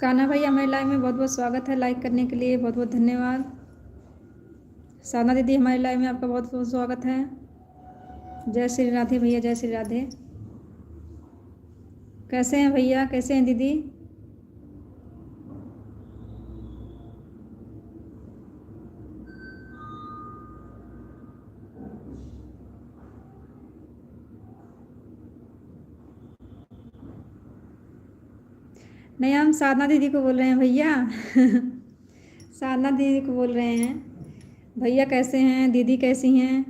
कान्हा भाई हमारे लाइव में बहुत बहुत स्वागत है। लाइक करने के लिए बहुत बहुत धन्यवाद। साधना दीदी हमारे लाइव में आपका बहुत बहुत स्वागत है। जय श्री राधे भैया, जय श्री राधे। कैसे हैं भैया, कैसे हैं दीदी? नहीं, हम साधना दीदी को बोल रहे हैं भैया। साधना दीदी को बोल रहे हैं। भैया कैसे हैं, दीदी कैसी हैं?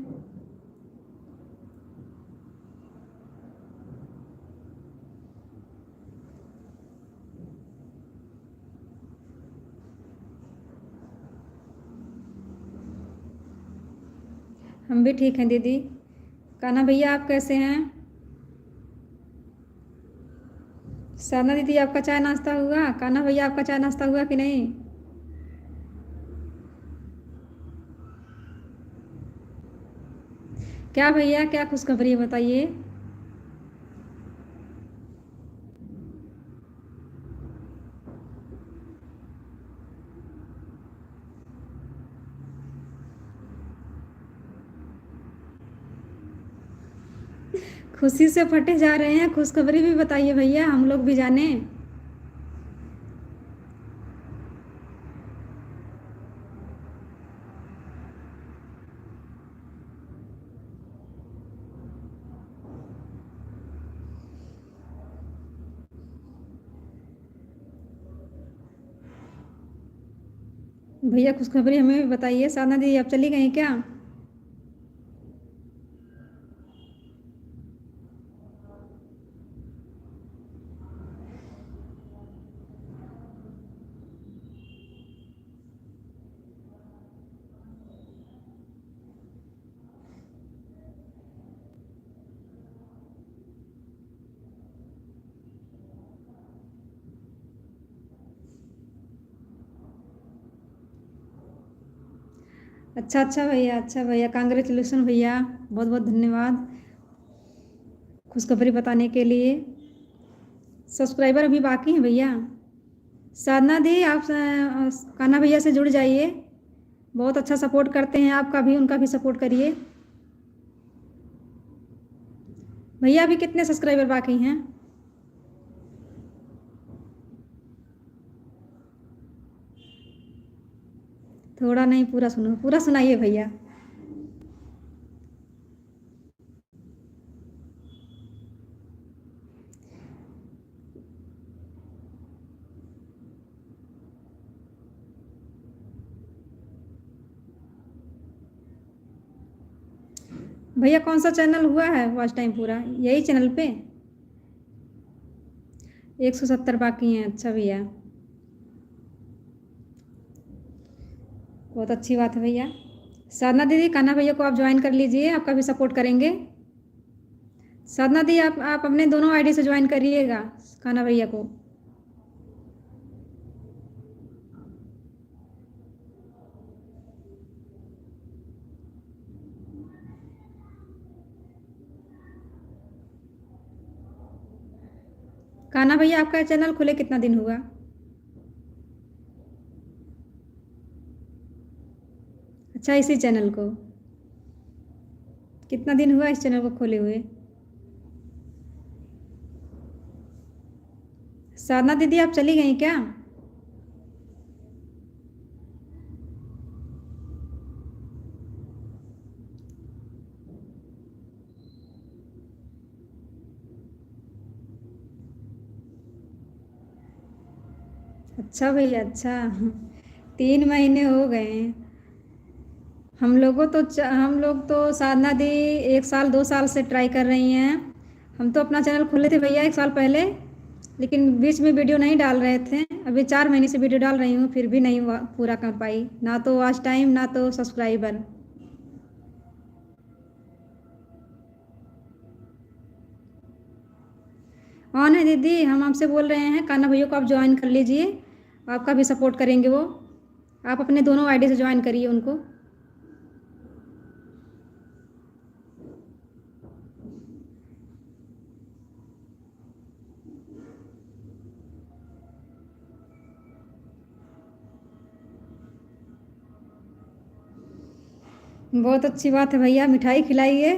हम भी ठीक हैं दीदी। कान्हा भैया आप कैसे हैं? साधना दीदी आपका चाय नाश्ता हुआ? कान्हा भैया आपका चाय नाश्ता हुआ कि नहीं? क्या भैया, क्या खुशखबरी है बताइए। खुशी से फटे जा रहे हैं, खुशखबरी भी बताइए भैया, हम लोग भी जाने। भैया खुशखबरी हमें भी बताइए। साधना दीदी आप चली गई क्या? अच्छा अच्छा भैया, अच्छा भैया, कांग्रेचुलेसन भैया, बहुत बहुत धन्यवाद खुशखबरी बताने के लिए। सब्सक्राइबर अभी बाकी हैं भैया। साधना दी आप कान्हा भैया से जुड़ जाइए। बहुत अच्छा सपोर्ट करते हैं, आपका भी उनका भी सपोर्ट करिए। भैया अभी कितने सब्सक्राइबर बाकी हैं? थोड़ा नहीं, पूरा सुनो, पूरा सुनाइए भैया। भैया कौन सा चैनल हुआ है वॉच टाइम पूरा, यही चैनल पे? 170 बाकी हैं, अच्छा भैया, बहुत अच्छी बात है भैया। साधना दीदी कान्हा भैया को आप ज्वाइन कर लीजिए, आपका भी सपोर्ट करेंगे। साधना दी आप अपने दोनों आईडी से ज्वाइन करिएगा कान्हा भैया को। कान्हा भैया आपका चैनल खुले कितना दिन हुआ? अच्छा, इसी चैनल को कितना दिन हुआ इस चैनल को खोले हुए? साधना दीदी आप चली गई क्या? अच्छा भैया, अच्छा। 3 महीने हो गए हैं। हम लोग तो साधना दी 1 साल 2 साल से ट्राई कर रही हैं। हम तो अपना चैनल खोले थे भैया 1 साल पहले, लेकिन बीच में वीडियो नहीं डाल रहे थे। अभी 4 महीने से वीडियो डाल रही हूँ, फिर भी नहीं पूरा कर पाई, ना तो वॉच टाइम ना तो सब्सक्राइबर। ऑन है दीदी, हम आपसे बोल रहे हैं कान्हा भैया को आप ज्वाइन कर लीजिए, आपका भी सपोर्ट करेंगे वो। आप अपने दोनों आईडी से ज्वाइन करिए उनको। बहुत अच्छी बात है भैया, मिठाई खिलाइए,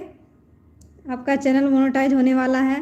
आपका चैनल मोनेटाइज होने वाला है।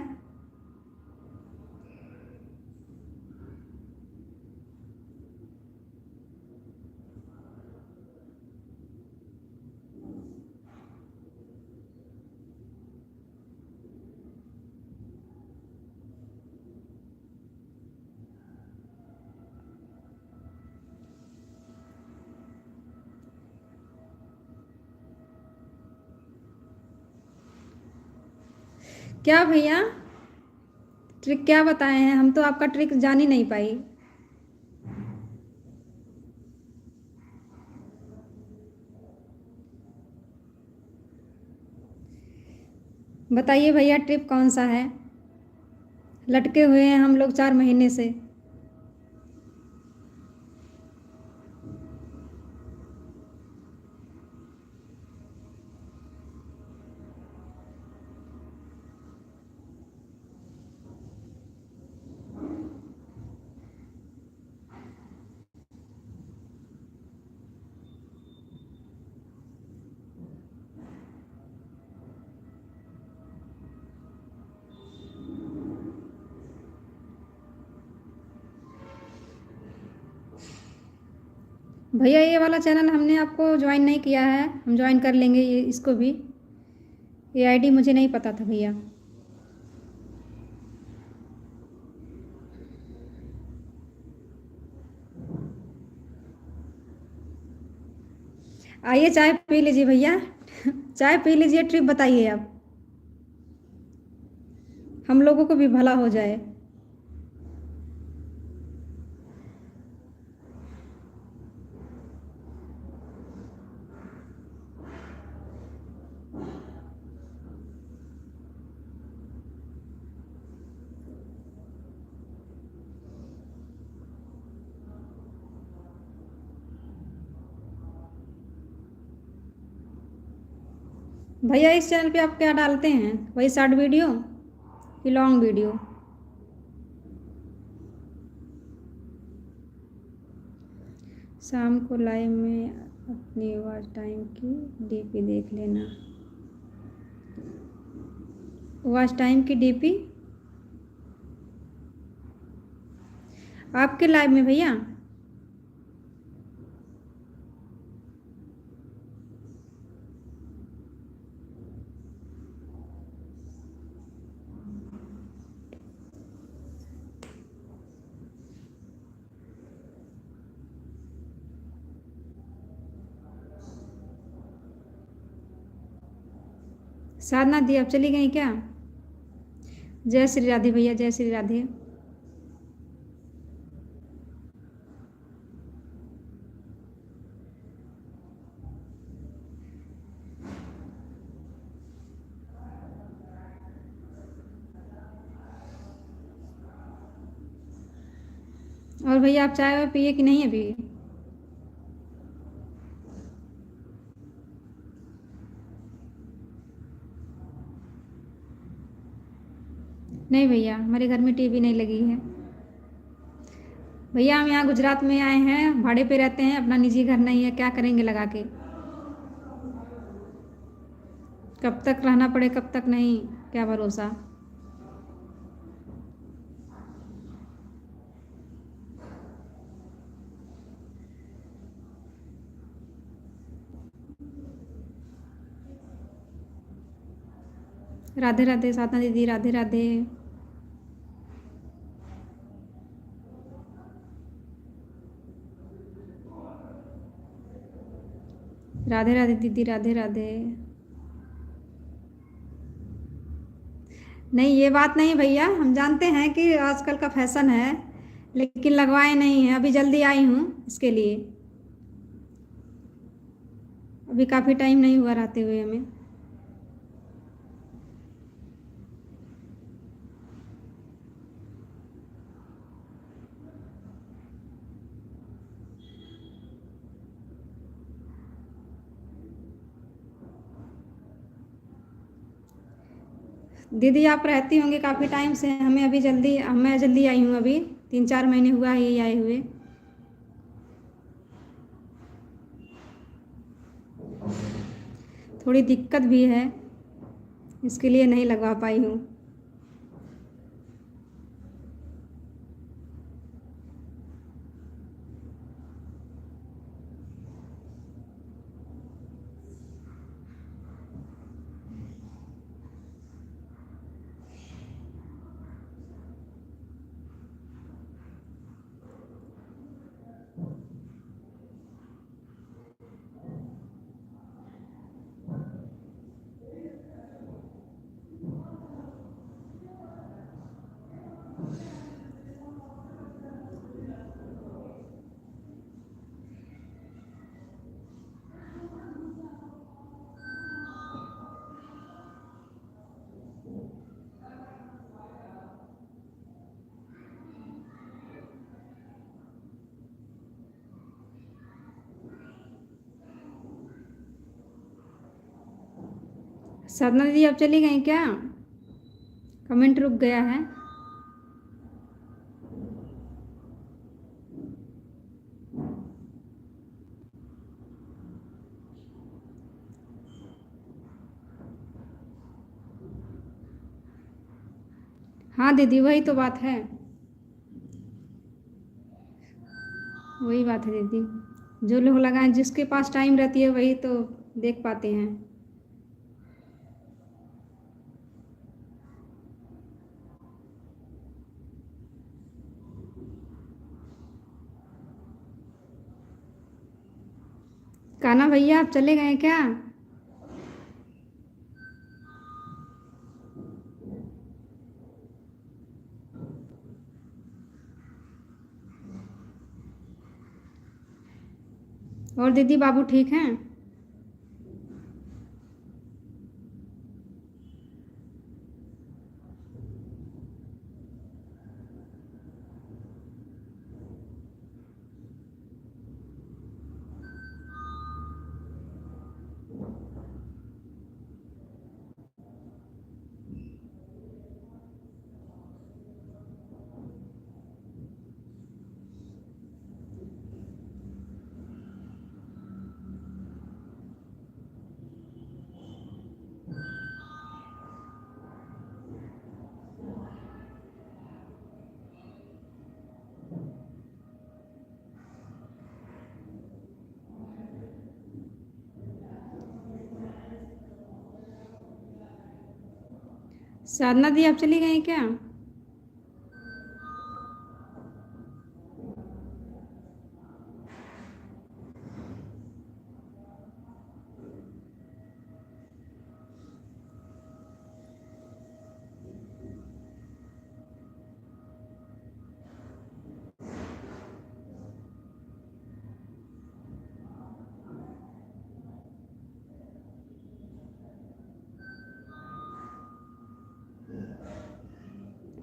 क्या भैया, ट्रिक क्या बताए हैं? हम तो आपका ट्रिक जान ही नहीं पाई। बताइए भैया, ट्रिप कौन सा है? लटके हुए हैं हम लोग 4 महीने से। भैया ये वाला चैनल हमने आपको ज्वाइन नहीं किया है, हम ज्वाइन कर लेंगे ये इसको भी। ये आईडी मुझे नहीं पता था भैया। आइए चाय पी लीजिए भैया। चाय पी लीजिए, ट्रिप बताइए आप, हम लोगों को भी भला हो जाए। भैया इस चैनल पे आप क्या डालते हैं? वही शॉर्ट वीडियो कि लॉन्ग वीडियो? शाम को लाइव में अपनी वॉच टाइम की डीपी देख लेना। वॉच टाइम की डीपी आपके लाइव में भैया? साधना दी आप चली गई क्या? जय श्री राधे भैया, जय श्री राधे। और भैया आप चाय वाय पिए कि नहीं अभी? नहीं भैया, हमारे घर में टीवी नहीं लगी है। भैया हम यहाँ गुजरात में आए हैं, भाड़े पे रहते हैं, अपना निजी घर नहीं है, क्या करेंगे लगा के? कब तक रहना पड़े कब तक नहीं, क्या भरोसा। राधे राधे साधना दीदी, राधे राधे। राधे राधे दीदी, राधे राधे। नहीं ये बात नहीं भैया, हम जानते हैं कि आजकल का फैशन है, लेकिन लगवाए नहीं हैं, अभी जल्दी आई हूँ इसके लिए। अभी काफ़ी टाइम नहीं हुआ रहते हुए हमें। दीदी आप रहती होंगी काफ़ी टाइम से, हमें अभी जल्दी, मैं जल्दी आई हूँ, अभी 3-4 महीने हुआ है यही आए हुए। थोड़ी दिक्कत भी है, इसके लिए नहीं लगवा पाई हूँ। साधना दीदी आप चली गई क्या? कमेंट रुक गया है। हाँ दीदी, वही तो बात है, वही बात है दीदी। जो लोग लगाएं, जिसके पास टाइम रहती है वही तो देख पाते हैं। कान्हा भैया आप चले गए क्या? और दीदी बाबू ठीक हैं? साधना दी आप चली गई क्या?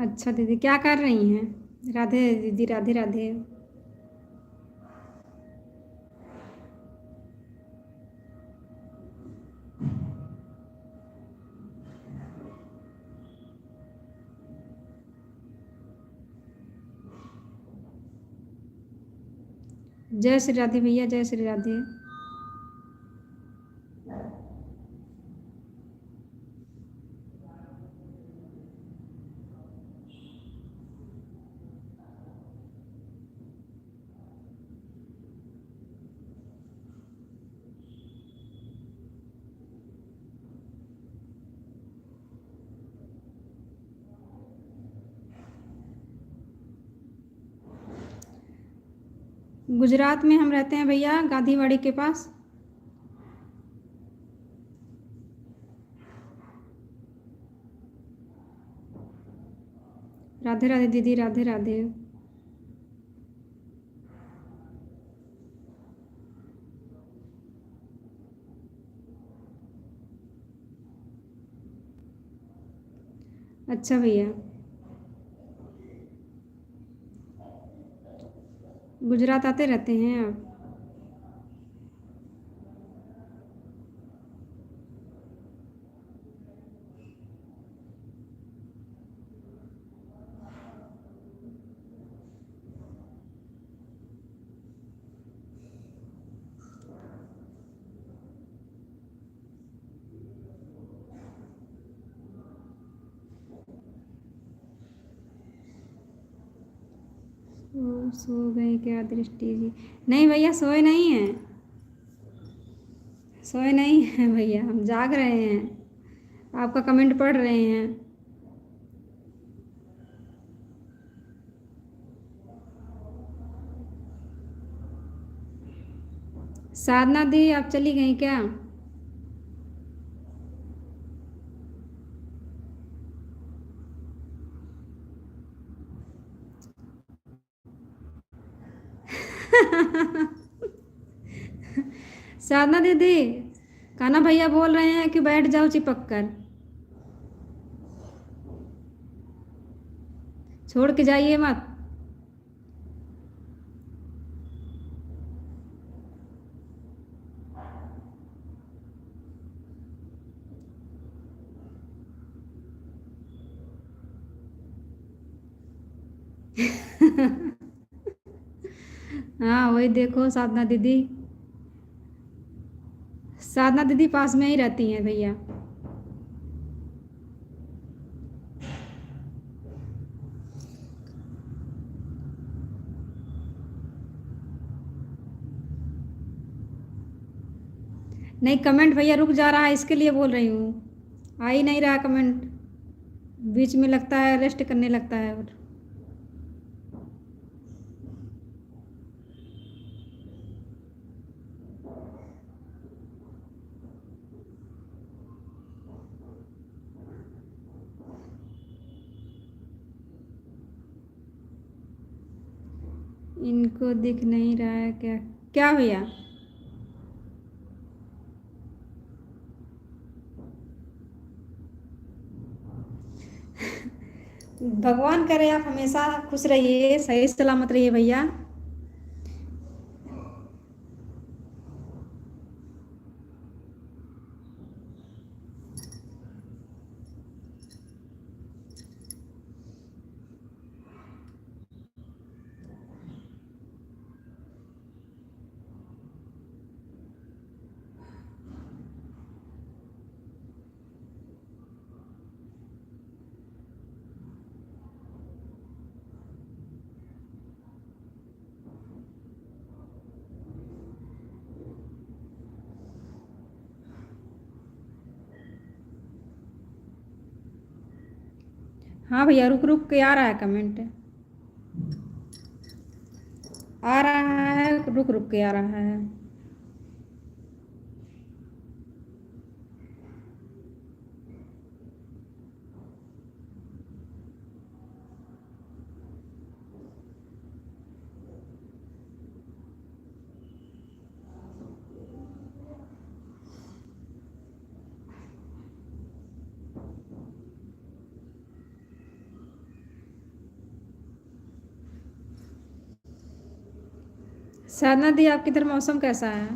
अच्छा दीदी, क्या कर रही हैं? राधे दीदी, राधे राधे। जय श्री राधे भैया, जय श्री राधे। गुजरात में हम रहते हैं भैया, गांधीवाड़ी के पास। राधे राधे दीदी, राधे राधे। अच्छा भैया, गुजरात आते रहते हैं आप? सो गए क्या दृष्टि जी? नहीं भैया, सोए नहीं हैं। सोए नहीं हैं भैया, हम जाग रहे हैं, आपका कमेंट पढ़ रहे हैं। साधना दी, आप चली गई क्या? साधना दीदी, कान्हा भैया बोल रहे हैं कि बैठ जाओ चिपक कर, छोड़ के जाइए मत। हाँ वही देखो, साधना दीदी, साधना दीदी पास में ही रहती हैं भैया। नहीं, कमेंट भैया रुक जा रहा है, इसके लिए बोल रही हूँ, आ ही नहीं रहा कमेंट, बीच में लगता है रेस्ट करने लगता है। और इनको दिख नहीं रहा है क्या? क्या भैया? भगवान करे आप हमेशा खुश रहिए, सही सलामत रहिए भैया। हाँ भैया, रुक रुक के आ रहा है कमेंट, आ रहा है, रुक रुक के आ रहा है। साधना दी, आपकी इधर मौसम कैसा है?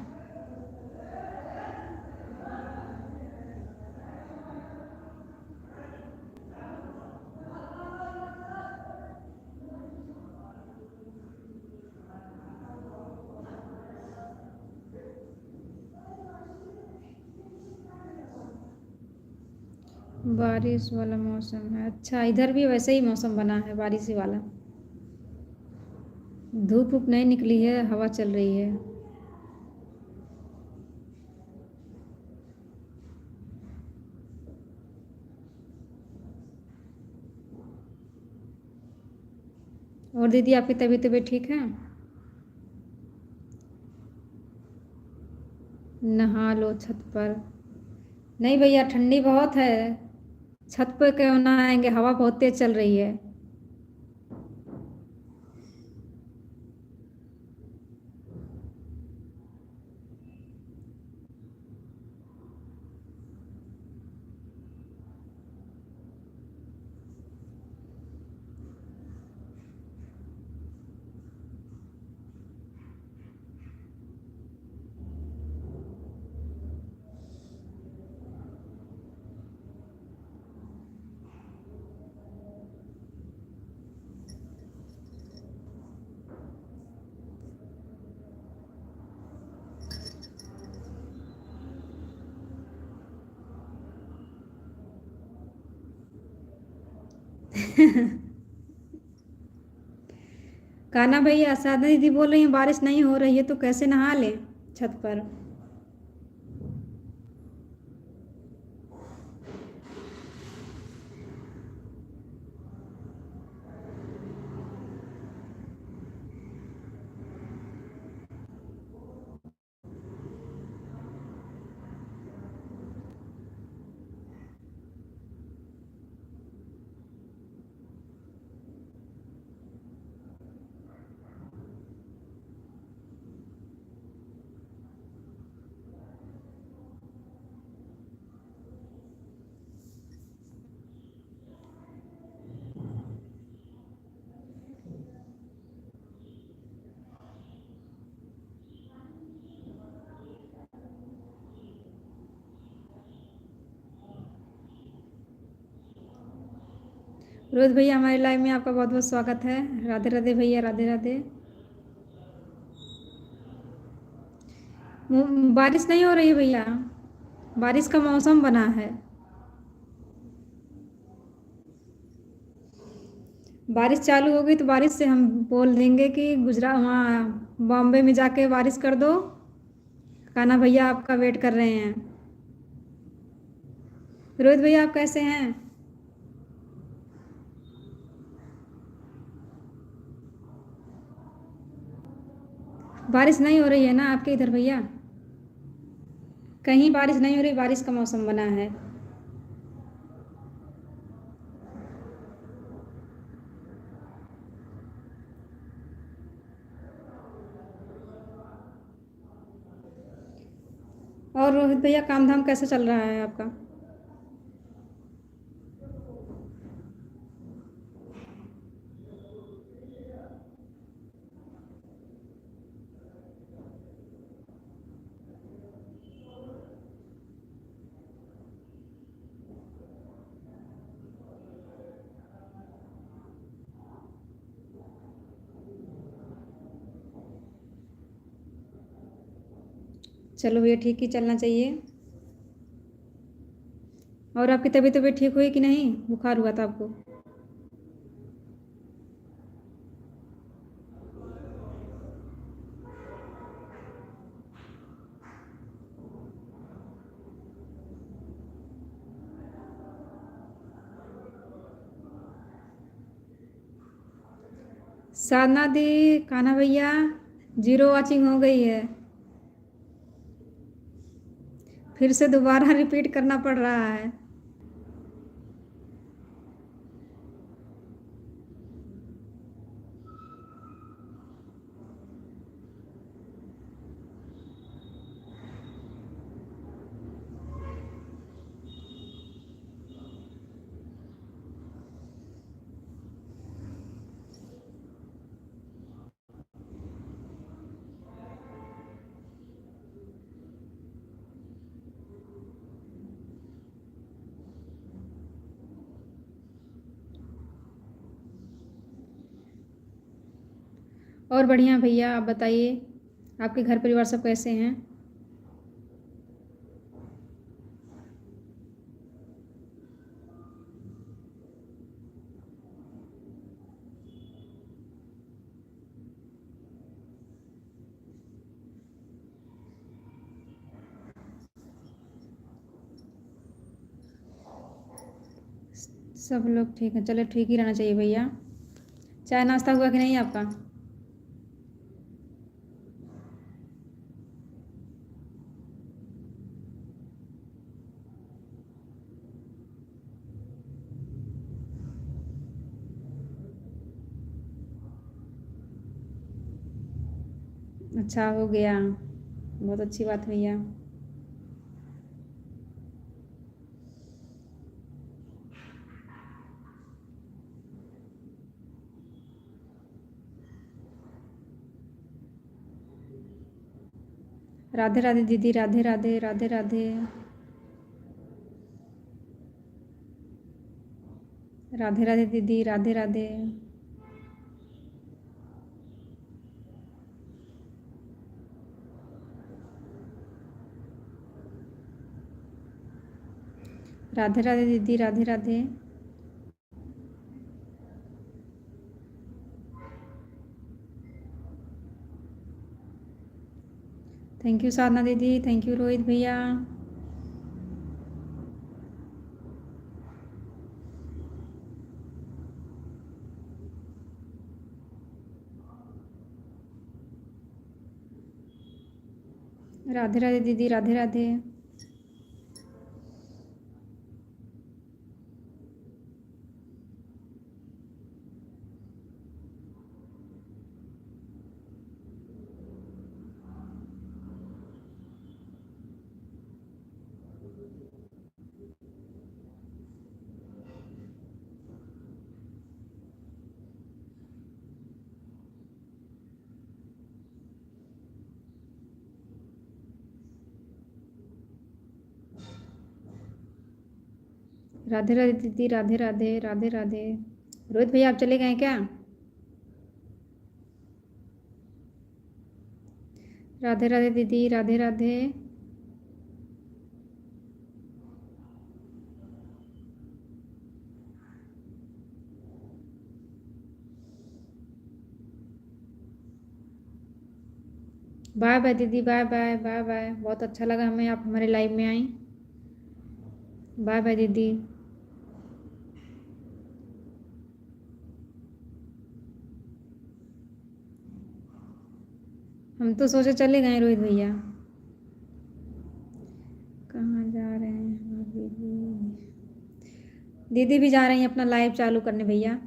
बारिश वाला मौसम है, अच्छा, इधर भी वैसे ही मौसम बना है, बारिश ही वाला। धूप उप नहीं निकली है, हवा चल रही है। और दीदी, आपकी तबीयत तबीयत ठीक है? नहा लो छत पर। नहीं भैया, ठंडी बहुत है, छत पर क्यों नहाएंगे, हवा बहुत तेज चल रही है। कान्हा भैया, साधना दीदी बोल रही हैं बारिश नहीं हो रही है तो कैसे नहा लें छत पर। रोहित भैया, हमारे लाइव में आपका बहुत बहुत स्वागत है। राधे राधे भैया, राधे राधे। बारिश नहीं हो रही है भैया, बारिश का मौसम बना है। बारिश चालू होगी तो बारिश से हम बोल देंगे कि गुजरात वहाँ बॉम्बे में जाके बारिश कर दो। कान्हा भैया आपका वेट कर रहे हैं। रोहित भैया, आप कैसे हैं? बारिश नहीं हो रही है ना आपके इधर भैया? कहीं बारिश नहीं हो रही, बारिश का मौसम बना है। और रोहित भैया, काम धाम कैसे चल रहा है आपका? चलो भैया, ठीक ही चलना चाहिए। और आपकी तबीयत ठीक हुई कि नहीं? बुखार हुआ था आपको? साधना दी, कान्हा भैया, 0 वॉचिंग हो गई है। फिर से दोबारा रिपीट करना पड़ रहा है। और बढ़िया भैया, आप बताइए, आपके घर परिवार सब कैसे हैं? सब लोग ठीक हैं। चलो, ठीक ही रहना चाहिए भैया। चाय नाश्ता हुआ कि नहीं आपका? अच्छा, हो गया, बहुत अच्छी बात भैया। राधे राधे दीदी, राधे राधे, राधे राधे। राधे राधे दीदी, राधे राधे। राधे राधे दीदी, राधे राधे। थैंक यू साधना दीदी, थैंक यू रोहित भैया। राधे राधे दीदी, राधे राधे। राधे राधे दीदी, राधे राधे, राधे राधे। रोहित भैया आप चले गए क्या? राधे राधे दीदी, राधे राधे। बाय बाय दीदी, बाय बाय, बाय बाय। बहुत अच्छा लगा हमें आप हमारे लाइव में आई। बाय बाय दीदी। हम तो सोचे चले गए रोहित भैया। कहाँ जा रहे हैं दीदी? दीदी भी जा रही हैं अपना लाइव चालू करने भैया।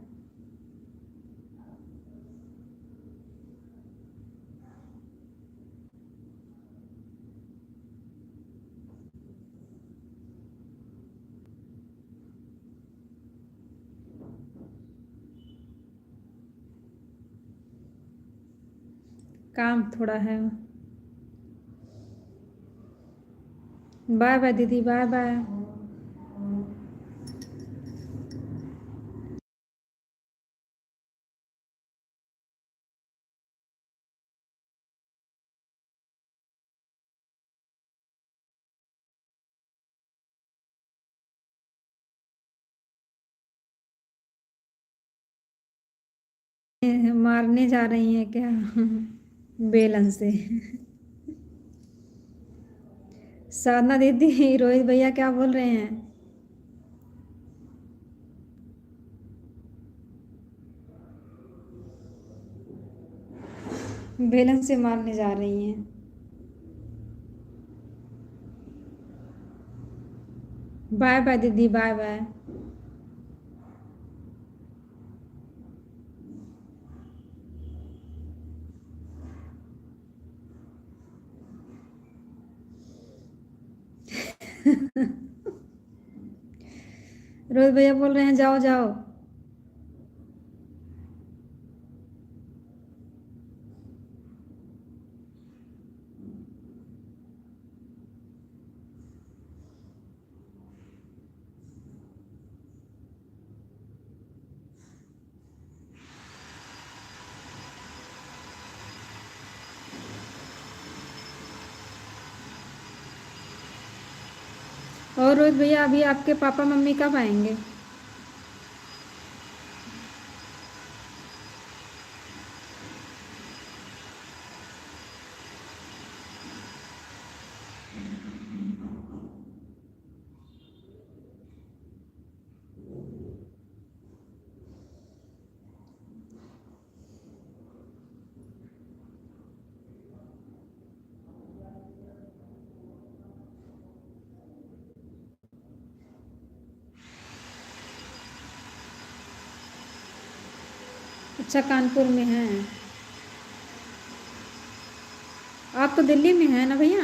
काम थोड़ा है। बाय बाय दीदी, बाय बाय। मारने जा रही हैं क्या? बेलन से। साधना दीदी, रोहित भैया क्या बोल रहे हैं? बेलन से मारने जा रही हैं। बाय बाय दीदी, बाय बाय। रोहित भैया बोल रहे हैं जाओ जाओ। और रोहित भैया अभी आपके पापा मम्मी कब आएंगे? अच्छा, कानपुर में हैं। आप तो दिल्ली में हैं ना भैया?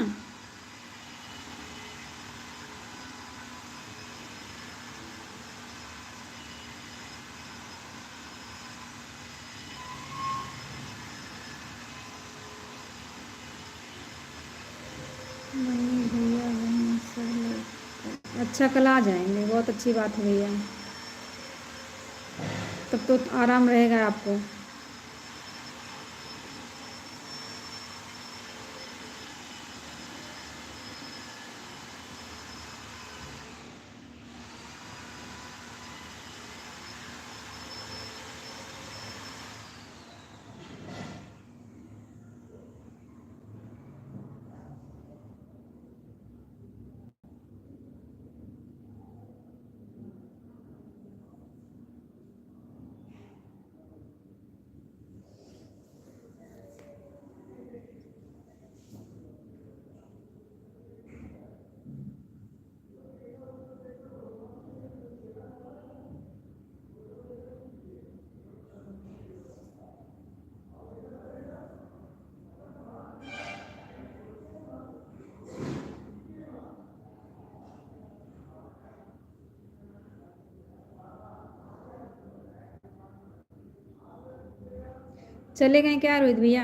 मम्मी भैया बहन सब लोग अच्छा, कल आ जाएंगे, बहुत अच्छी बात है भैया। तब तो आराम रहेगा आपको। चले गए क्या रोहित भैया?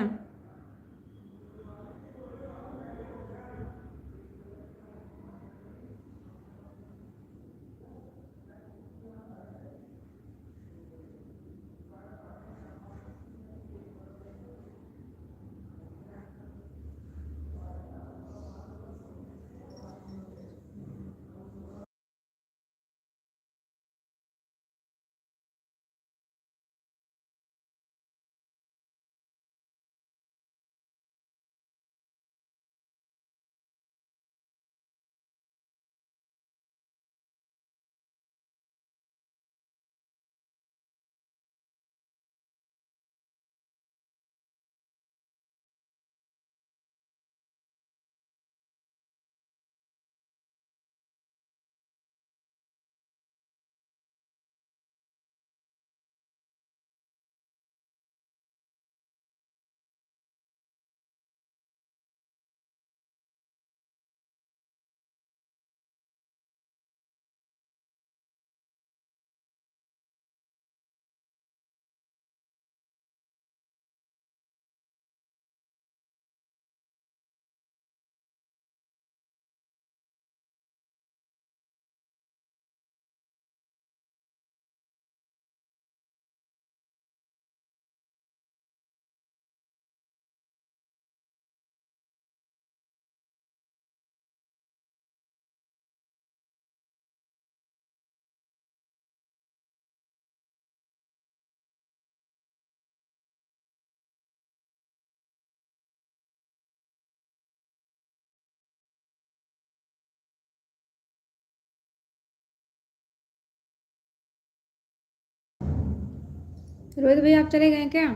रोहित भैया आप चले गए क्या?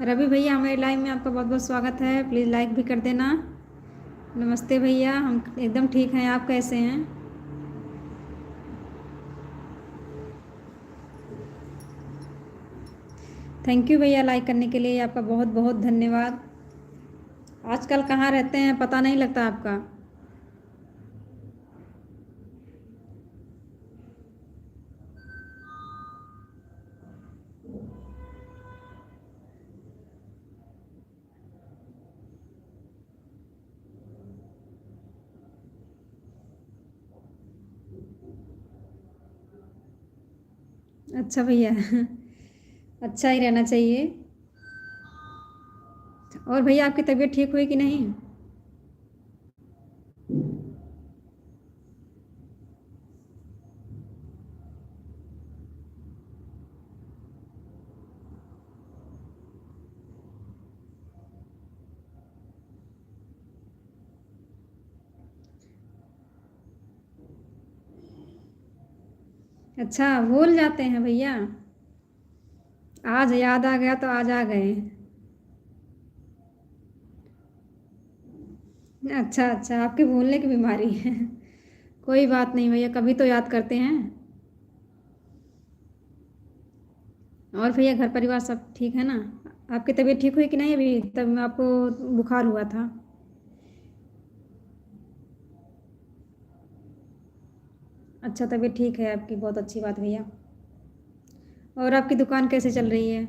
रवि भैया हमारे लाइव में आपका बहुत बहुत स्वागत है, प्लीज़ लाइक भी कर देना। नमस्ते भैया, हम एकदम ठीक हैं, आप कैसे हैं? थैंक यू भैया लाइक करने के लिए, आपका बहुत बहुत धन्यवाद। आजकल कहाँ रहते हैं, पता नहीं लगता आपका। अच्छा भैया अच्छा ही रहना चाहिए। और भैया आपकी तबीयत ठीक हुई कि नहीं? अच्छा भूल जाते हैं भैया। आज याद आ गया तो आज आ गए। अच्छा अच्छा, आपकी भूलने की बीमारी है कोई बात नहीं भैया, कभी तो याद करते हैं। और भैया घर परिवार सब ठीक है ना? आपकी तबीयत ठीक हुई कि नहीं? अभी तब आपको बुखार हुआ था। अच्छा तबीयत ठीक है आपकी, बहुत अच्छी बात भैया। और आपकी दुकान कैसे चल रही है?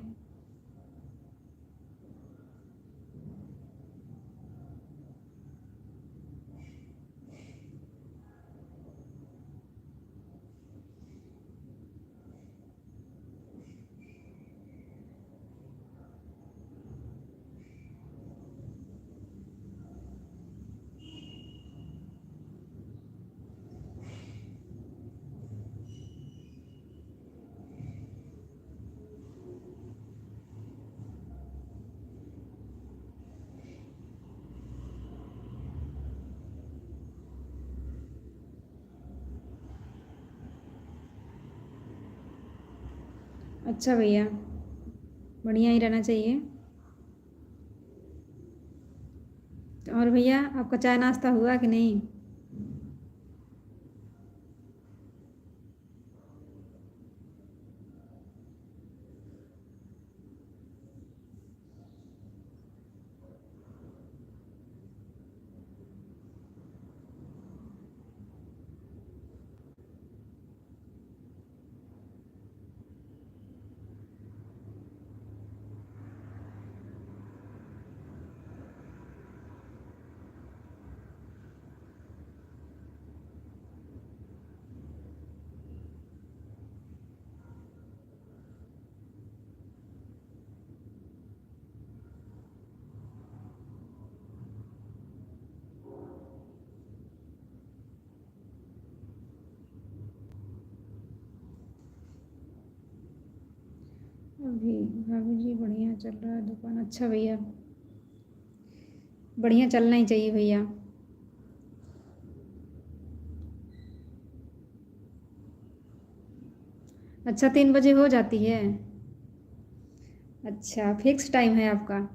अच्छा भैया, बढ़िया ही रहना चाहिए। और भैया आपका चाय नाश्ता हुआ कि नहीं? अभी भाभी जी बढ़िया चल रहा है दुकान। अच्छा भैया, बढ़िया चलना ही चाहिए भैया। अच्छा 3 बजे हो जाती है? अच्छा फिक्स टाइम है आपका?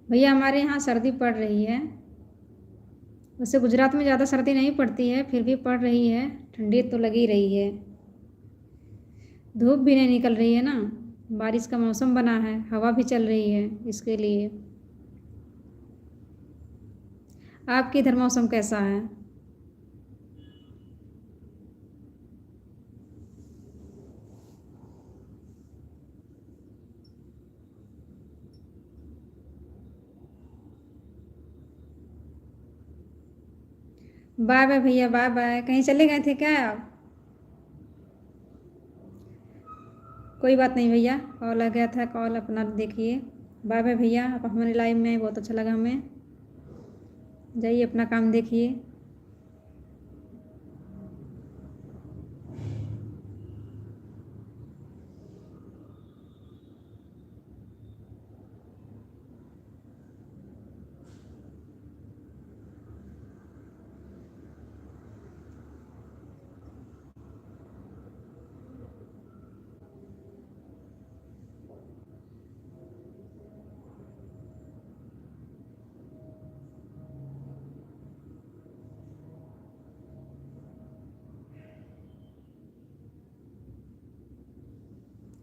भैया हमारे यहाँ सर्दी पड़ रही है। वैसे गुजरात में ज़्यादा सर्दी नहीं पड़ती है, फिर भी पड़ रही है। ठंडी तो लगी रही है। धूप भी नहीं निकल रही है ना, बारिश का मौसम बना है, हवा भी चल रही है इसके लिए। आपके इधर मौसम कैसा है? बाय बाय भैया, बाय बाय। कहीं चले गए थे क्या आप? कोई बात नहीं भैया, कॉल आ गया था, कॉल अपना देखिए। बाय बाय भैया, आप हमारी लाइफ में बहुत अच्छा लगा हमें। जाइए अपना काम देखिए।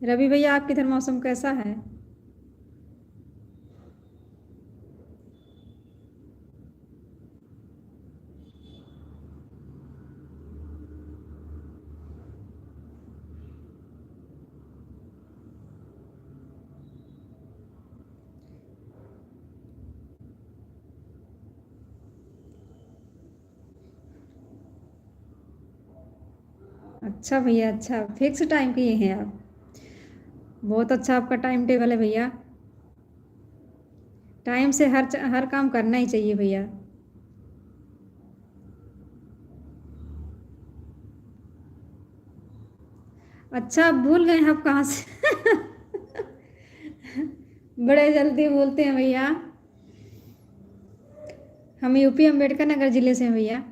रवि भैया आपके इधर मौसम कैसा है? अच्छा भैया, अच्छा फिक्स टाइम के ये हैं आप। बहुत अच्छा आपका टाइम टेबल है भैया। टाइम से हर काम करना ही चाहिए भैया। अच्छा आप भूल गए हैं आप कहाँ से? बड़े जल्दी बोलते हैं भैया। हम यूपी अम्बेडकर नगर जिले से हैं भैया।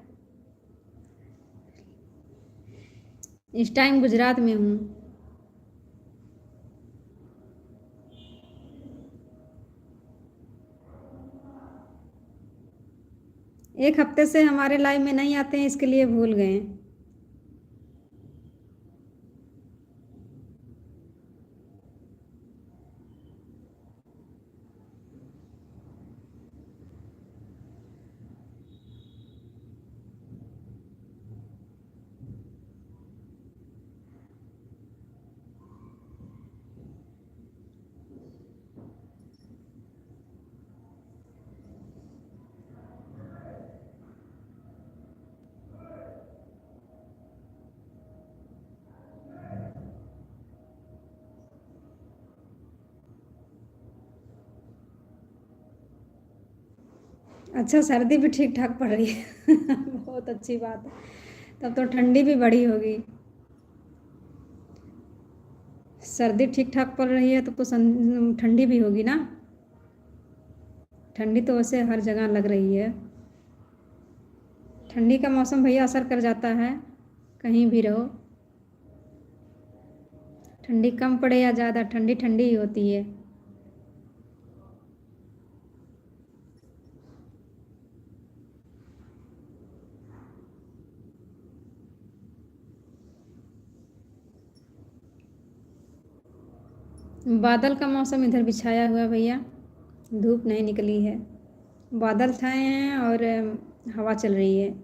इस टाइम गुजरात में हूँ। एक हफ्ते से हमारे लाइव में नहीं आते हैं, इसके लिए भूल गए हैं। अच्छा, सर्दी भी ठीक ठाक पड़ रही है। बहुत अच्छी बात है। तब तो ठंडी भी बड़ी होगी। सर्दी ठीक ठाक पड़ रही है तो ठंडी भी होगी ना। ठंडी तो वैसे हर जगह लग रही है। ठंडी का मौसम भैया असर कर जाता है, कहीं भी रहो। ठंडी कम पड़े या ज़्यादा, ठंडी ठंडी ही होती है। बादल का मौसम इधर भी छाया हुआ है भैया, धूप नहीं निकली है। बादल छाए हैं और हवा चल रही है।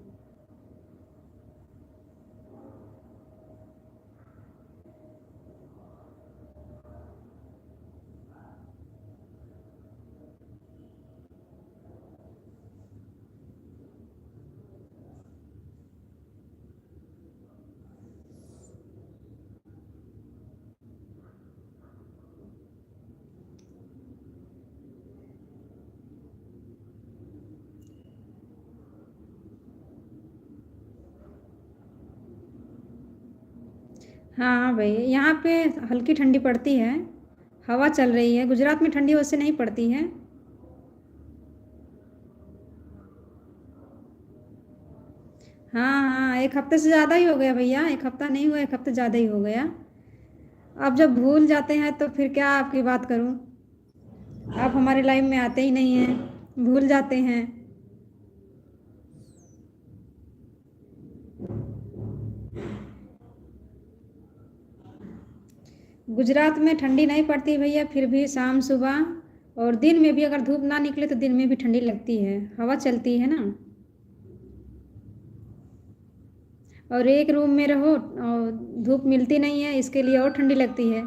हाँ हाँ भाई, यहाँ पे हल्की ठंडी पड़ती है, हवा चल रही है। गुजरात में ठंडी वैसे नहीं पड़ती है। हाँ हाँ, एक हफ्ते से ज़्यादा ही हो गया भैया, एक हफ्ता नहीं हुआ, एक हफ्ते ज़्यादा ही हो गया। अब जब भूल जाते हैं तो फिर क्या आपकी बात करूं। आप हमारी लाइफ में आते ही नहीं हैं, भूल जाते हैं। गुजरात में ठंडी नहीं पड़ती भैया, फिर भी शाम सुबह और दिन में भी अगर धूप ना निकले तो दिन में भी ठंडी लगती है, हवा चलती है ना। और एक रूम में रहो और धूप मिलती नहीं है, इसके लिए और ठंडी लगती है।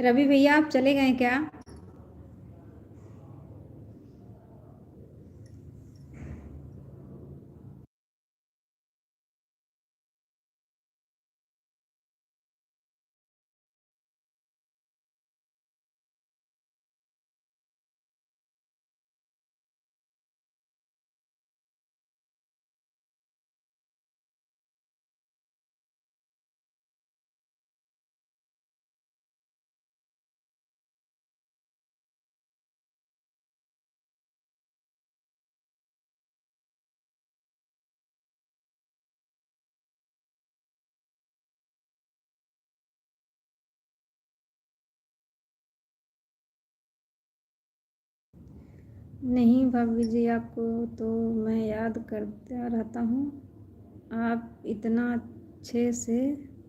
रवि भैया आप चले गए क्या? नहीं भाभी जी, आपको तो मैं याद करता रहता हूँ। आप इतना अच्छे से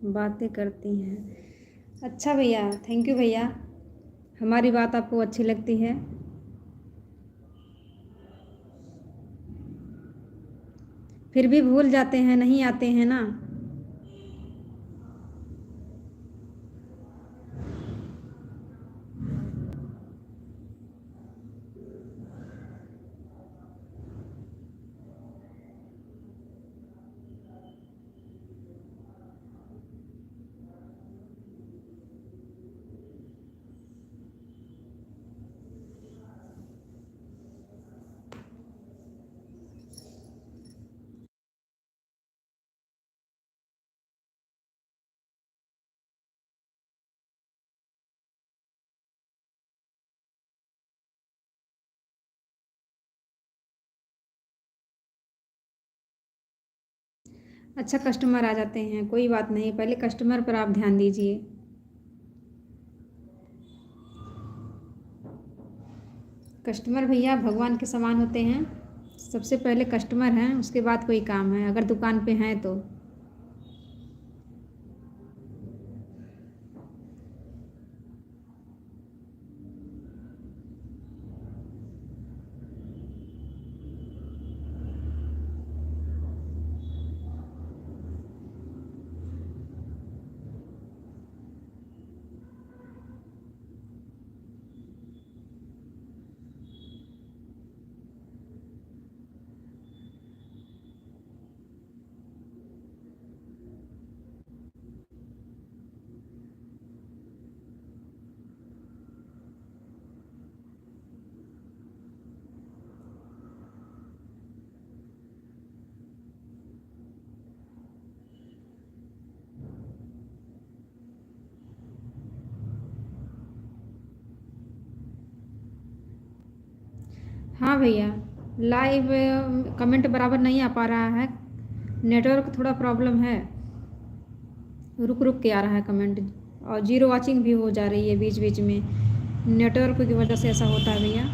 बातें करती हैं। अच्छा भैया, थैंक यू भैया, हमारी बात आपको अच्छी लगती है। फिर भी भूल जाते हैं, नहीं आते हैं ना। अच्छा कस्टमर आ जाते हैं, कोई बात नहीं, पहले कस्टमर पर आप ध्यान दीजिए। कस्टमर भैया भगवान के समान होते हैं। सबसे पहले कस्टमर हैं, उसके बाद कोई काम है, अगर दुकान पे हैं तो। हाँ भैया, लाइव कमेंट बराबर नहीं आ पा रहा है, नेटवर्क थोड़ा प्रॉब्लम है, रुक रुक के आ रहा है कमेंट, और जीरो वाचिंग भी हो जा रही है बीच बीच में, नेटवर्क की वजह से ऐसा होता है भैया।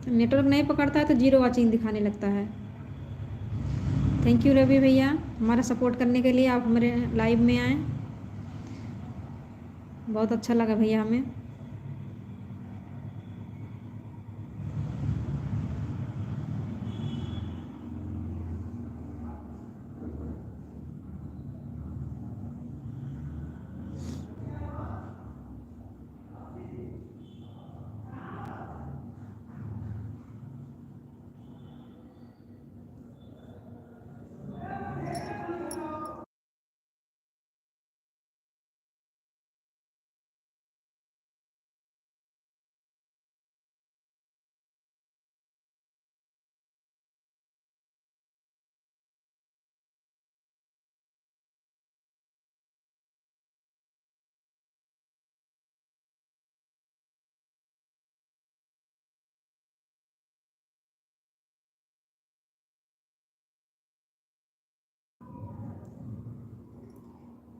नेटवर्क नहीं पकड़ता है तो जीरो वाचिंग दिखाने लगता है। थैंक यू रवि भैया, हमारा सपोर्ट करने के लिए आप हमारे लाइव में आए, बहुत अच्छा लगा भैया हमें।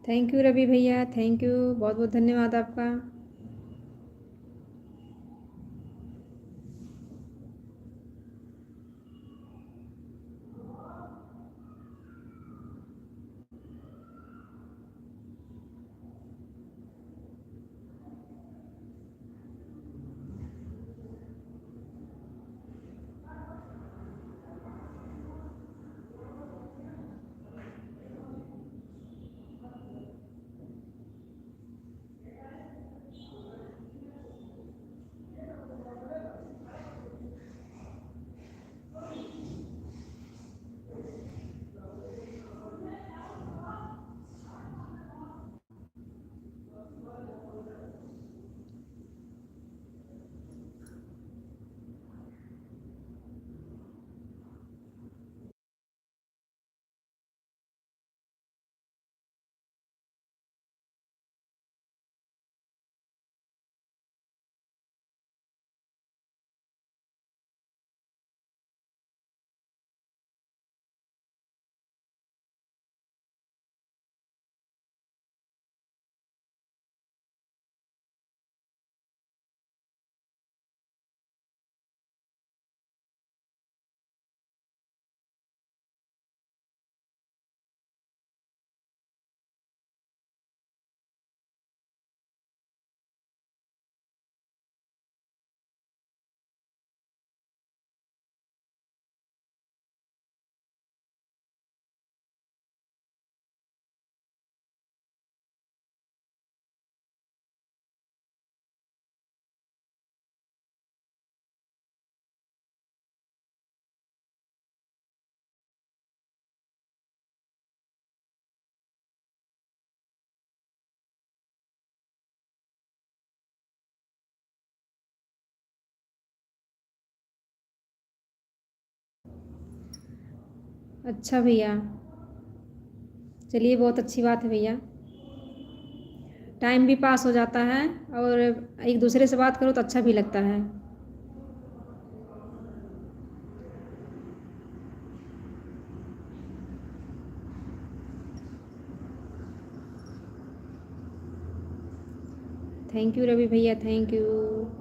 थैंक यू रवि भैया, थैंक यू, बहुत बहुत धन्यवाद आपका। अच्छा भैया, चलिए बहुत अच्छी बात है भैया, टाइम भी पास हो जाता है और एक दूसरे से बात करो तो अच्छा भी लगता है। थैंक यू रवि भैया, थैंक यू।